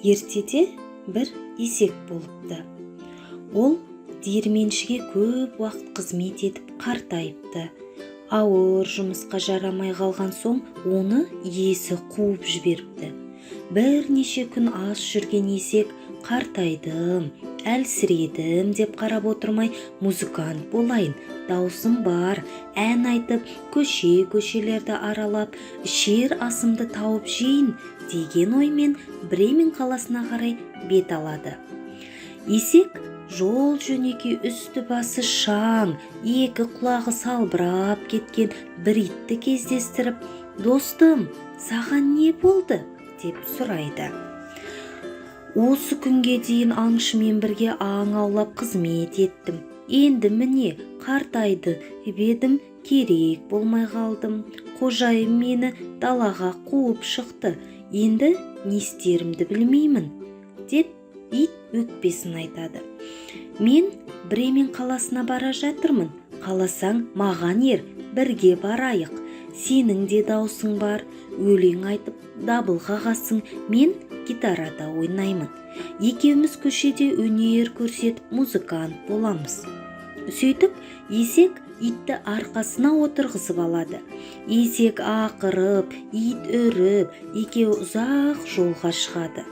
Ертеде бір есек болыпты. Ол диірменшіге көп уақыт қызмет етіп қартайыпты. Ауыр жұмысқа жарамай қалған соң оны иесі қуып жіберіпті. Бірнеше күн аш жүрген есек қартайдым, әлсіредім деп қарап отырмай музыкант болайын, даусым бар, ән айтып, көшелерді аралап, ішер асымды тауып жейін деген оймен Бремен қаласына қарай бет алады. Есек жол жөнекей үсті басы шаң, екі құлағы салбырап кеткен бір итті кездестіріп, «Достым, саған не болды?» деп сұрайды. «Осы күнге дейін аңшымен бірге аң аулап қызмет еттім. Енді міне қартайды едім, керек болмай қалдым. Қожайым мені далаға қуып шықты. Енді не істерімді білмеймін» деп ит өкпесін айтады. «Мен Бремен қаласына бара жатырмын. Қаласаң маған ер, бірге барайық. Сенің де даусың бар, өлең айтып дабыл қағасың, мен гитарада ойнаймын. Екеуміз көшеде өнер көрсетіп музыкант боламыз». Сөйтіп, есек итті арқасына отырғызып алады. Есек ақырып, ит үріп, екеуі ұзақ жолға шығады.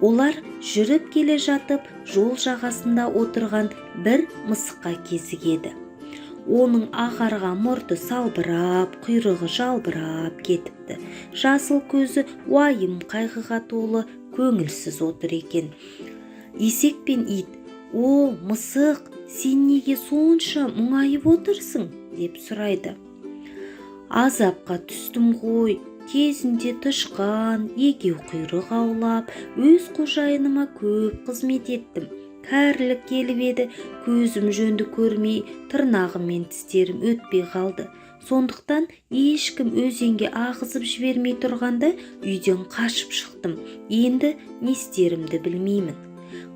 Олар жүріп келе жатып, жол жағасында отырған бір мысыққа кезігеді. Оның ағарған мұрты салбырап, құйрығы жалбырап кетіпті. Жасыл көзі уайым қайғыға толы, көңілсіз отыр екен. Есек пен ит: «О, мысық, сен неге сонша мұңайып отырсың?» деп сұрайды. «Азапқа түстім ғой, кезінде тышқан, егеу құйрық аулап, өз қожайыныма көп қызмет еттім. Кәрілік келіп еді, көзім жөнді көрмей, тырнағым мен тістерім өтпей қалды. Сондықтан ешкім өзенге ағызып жібермей тұрғанда үйден қашып шықтым. Енді не істерімді білмеймін.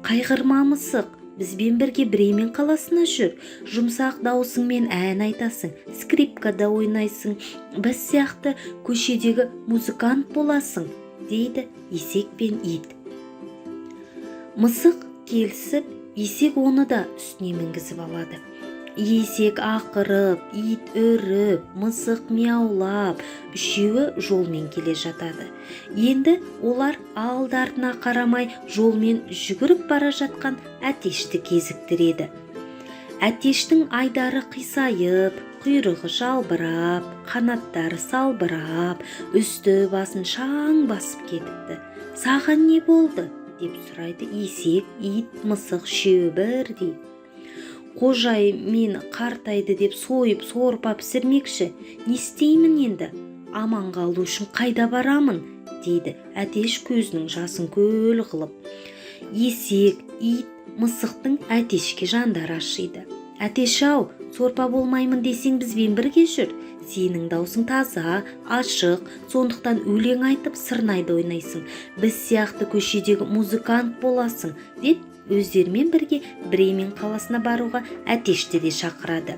Қайғырма мысық, бізбен бірге Бремен қаласына жүр. Жұмсақ даусыңмен ән айтасың, скрипкада ойнайсың, біз сияқты көшедегі музыкант боласың» дейді есек пен ит. Мысық келісіп, есек оны да үстіне мінгізіп алады. Есек ақырып, ит үріп, мысық мяулап, үшеуі жолмен келе жатады. Енді олар алды-артына қарамай жолмен жүгіріп бара жатқан әтешті кезіктіреді. Әтештің айдары қисайып, құйрығы жалбырап, қанаттары салбырап, үсті басын шаң басып кетіпті. «Саған не болды?» деп сұрайды есек, ит, мысық үшеуі бірдей. «Қожайым мені қартайды деп сойып сорпа пісірмекші. Не істеймін енді? Аман қалу үшін қайда барамын?» дейді әтеш көзінің жасын көл қылып. Есек, ит, мысықтың әтешке жандары ашиды. «Әтеш-ау, сорпа болмаймын десең бізбен бірге жүр. Сенің даусың таза, ашық, сондықтан өлең айтып сырнайды ойнайсың. Біз сияқты көшедегі музыкант боласың» деп өздерімен бірге Бремен қаласына баруға әтешті де шақырады.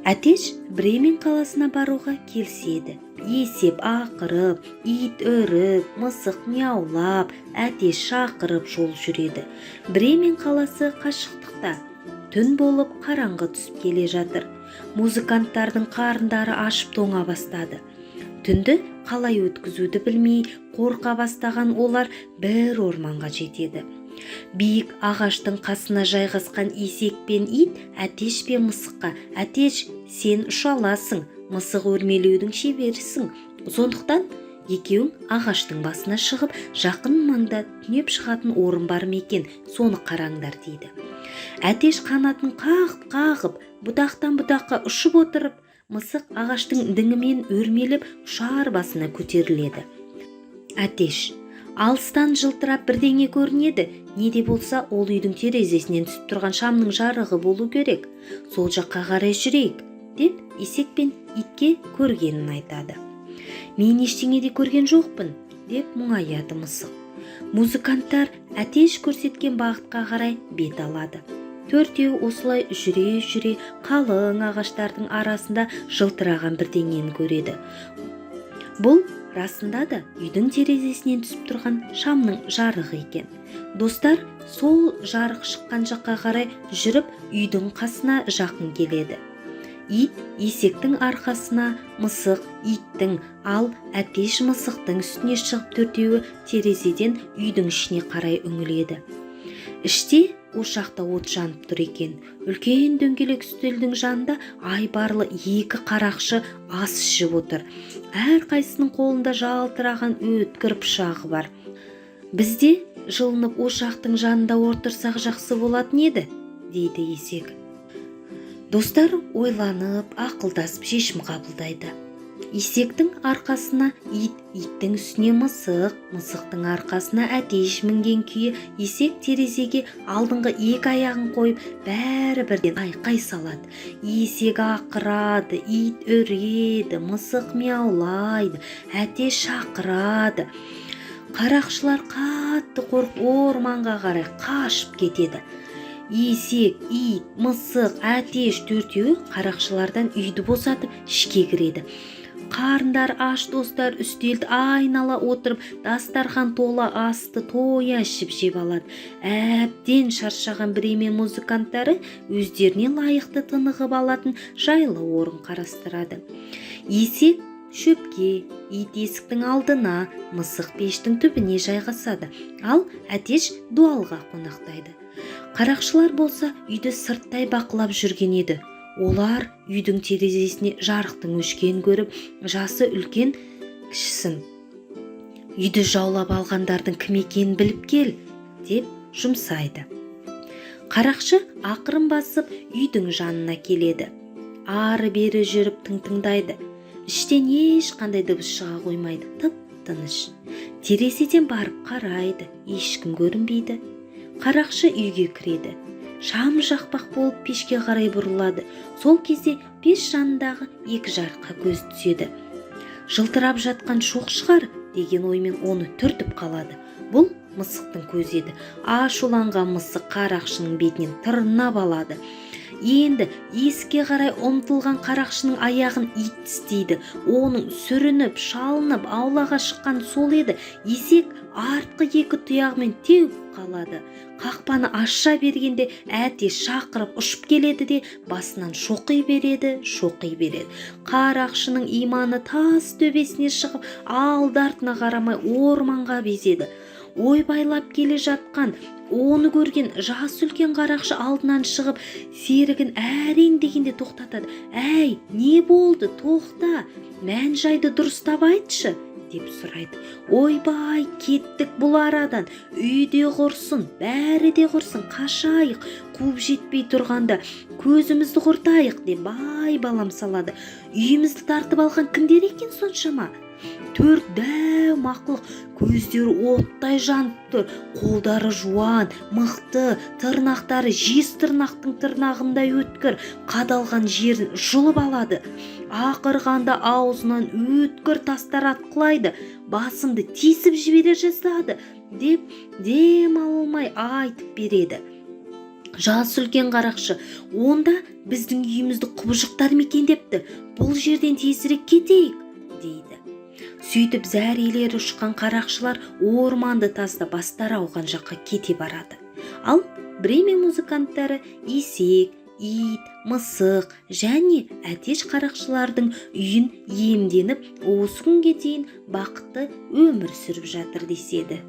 Әтеш Бремен қаласына баруға келіседі. Есеп ақырып, ит үріп, мысық мяулап, әтеш шақырып жол жүреді. Бремен қаласы қашықтықта. Түн болып қараңғы түсіп келе жатыр. Музыканттардың қарындары ашып тоңа бастады. Түнді қалай өткізуді білмей, қорқа бастаған олар бір орманға жетеді. Биік ағаштың қасына жайғасқан есек пен ит әтеш пен мысыққа: «Әтеш, сен ұша аласың, мысық өрмелеудің шеберісің. Сондықтан екеуің ағаштың басына шығып, жақын маңда түнеп шығатын орын бар ма екен, соны қараңдар» дейді. Әтеш қанатын қағып, бұтақтан бұтаққа ұшып отырып, мысық ағаштың діңімен өрмелеп ұшар басына көтеріледі. Әтеш: «Алыстан жылтырап бірдеңе көрінеді. Не де болса ол үйдің терезесінен түсіп тұрған шамның жарығы болу керек. Сол жаққа қарай жүрейік» деп есек пен итке көргенін айтады. «Мен ештеңе де көрген жоқпын» деп мұңаяды мысық. Музыканттар әтеш көрсеткен бағытқа қарай бет алады. Төртеу осылай жүре қалың ағаштардың арасында жылтыраған бірдеңені көреді. Бұл расында да үйдің терезесінен түсіп тұрған шамның жарығы екен. Достар сол жарық шыққан жаққа қарай жүріп үйдің қасына жақын келеді. Ит есектің арқасына, мысық иттің, ал әтеш мысықтың үстіне шығып төртеуі терезеден үйдің ішіне қарай үңіледі. Іште ошақта от жанып тұр екен. Үлкен дөңгелек үстелдің жанында айбарлы екі қарақшы ас ішіп отыр. Әрқайсының қолында жалтыраған өткір пышағы бар. Бізде жылынып ошақтың жанында отырсақ жақсы болатын еді, дейді есек. Достар ойланып, ақылдасып шешім қабылдайды. Есектің арқасына ит, иттің үстіне мысық, мысықтың арқасына әтеш мінген күйі есек терезеге алдыңғы екі аяғын қойып бәрі бірден айқай салады. Есек ақырады, ит үреді, мысық мияулайды, әтеш шақырады. Қарақшылар қатты қорқып орманға қарай қашып кетеді. Есек, ит, мысық, әтеш төртеуі қарақшылардан үйді босатып ішке кіреді. Қарындар аш достар үстелді айнала отырып, дастархан тола асты тоя ішіп жеп алады. Әбден шаршаған Бремен музыканттары өздеріне лайықты тынығып алатын жайлы орын қарастырады. Есек шөпке, ит есіктің алдына, мысық пештің түбіне жайғасады, ал әтеш дуалға қонақтайды. Қарақшылар болса үйді сырттай бақылап жүрген еді. Олар үйдің терезесіне жарықтың өшкенін көріп, жасы үлкен кішісін үйді жаулап алғандардың кім екенін біліп кел, деп жұмсайды. Қарақшы ақырын басып үйдің жанына келеді. Ары-бері жүріп тыңдайды. Іштен ешқандай дыбыс шыға қоймайды, тып-тыныш. Терезеден барып қарайды, ешкім көрінбейді. Қарақшы үйге кіреді. Шам жақпақ болып пешке қарай бұрылады. Сол кезде пеш жанындағы екі жарыққа көз түседі. Жылтырап жатқан шоқ шығар деген оймен оны түртіп қалады. Бұл мысықтың көзі еді. Ашуланған мысық қарақшының бетінен тырнап алады. Енді есікке қарай ұмтылған қарақшының аяғын ит тістейді. Оның сүрініп, шалынып, аулаға шыққан сол еді. Есек артқы екі тұяғымен теуіп қалады. Қақпаны аша бергенде әтеш шақырып ұшып келеді де басынан шоқи береді. Қарақшының иманы тас төбесіне шығып, алды-артына қарамай орманға безеді. Ойбайлап келе жатқан, оны көрген жас үлкен қарақшы алдынан шығып, серігін әрең дегенде тоқтатады. «Әй, не болды? Тоқта, мән-жайды дұрыстап айтшы», деп сұрайды. «Ойбай, кеттік бұл арадан, үйде құрсын, бәрі де құрсын, қашайық, қуып жетпей тұрғанда көзімізді құртайық», деп балам салады. «Үйімізді тартып алған кімдер екен соншама?» Төрт дәу мақұлық, көздері оттай жанып тұр, қолдары жуан, мықты, тырнақтары жез тырнақтың тырнағындай өткір, қадалған жерін жұлып алады. Ақырғанда аузынан өткір тастар атқылайды, басымды тесіп жібере жаздады, деп дем алмай айтып береді. Жас үлкен қарақшы, онда біздің үйімізді құбыжықтар мекендепті, бұл жерден тезірек кетейік, дейді. Сөйтіп зәрелері ұшқан қарақшылар орманды тастап бастары ауған жаққа кете барады. Ал Бремен музыканттары есек, ит, мысық және әтеш қарақшылардың үйін иемденіп, осы күнге дейін бақытты өмір сүріп жатыр деседі.